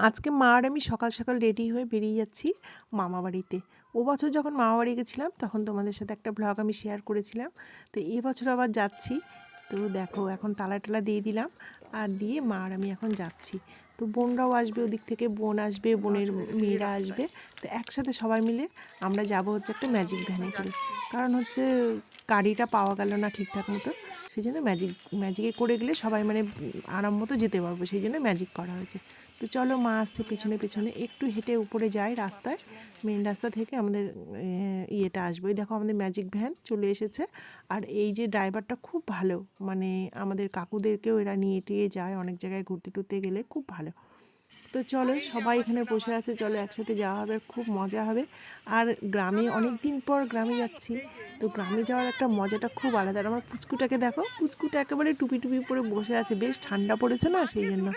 আজকে মা আর আমি সকাল সকাল রেডি হয়ে বেরিয়ে যাচ্ছি মামা বাড়িতে। ও বছর যখন মামা বাড়ি গেছিলাম তখন তোমাদের সাথে একটা ব্লগ আমি শেয়ার করেছিলাম। তো এবছর আবার যাচ্ছি। তো দেখো এখন তালা টালা দিয়ে দিলাম, আর দিয়ে মা আর আমি এখন যাচ্ছি। তো বোনরাও আসবে, ওদিক থেকে বোন আসবে, বোনের মেয়েরা আসবে। তো একসাথে সবাই মিলে আমরা যাব হচ্ছে একটা ম্যাজিক ভ্যানে করে। কারণ হচ্ছে গাড়িটা পাওয়া গেল না ঠিকঠাক মতো, সেই জন্য ম্যাজিকে করে গেলে সবাই মানে আরাম মতো যেতে পারবো, সেই জন্য ম্যাজিক করা হয়েছে। তো চলো, মা আসছে পেছনে পেছনে, একটু হেঁটে উপরে যাই রাস্তায়, মেন রাস্তা থেকে আমাদের ইয়েটা আসবে। ওই দেখো আমাদের ম্যাজিক ভ্যান চলে এসেছে। আর এই যে ড্রাইভারটা খুব ভালো, মানে আমাদের কাকুদেরকেও এরা নিয়ে টিয়ে যায় অনেক জায়গায় ঘুরতে টুরতে গেলে, খুব ভালো। তো চলো, সবাই এখানে বসে আছে, চলো একসাথে যাওয়া হবে, খুব মজা হবে। আর গ্রামে অনেক দিন পর গ্রামে যাচ্ছি, তো গ্রামে যাওয়ার একটা মজাটা খুব আলাদা। আর আমার পুচকুটাকে দেখো, পুচকুটা একেবারে টুপি টুপি পরে বসে আছে, বেশ ঠান্ডা পড়েছে না, সেই জন্য।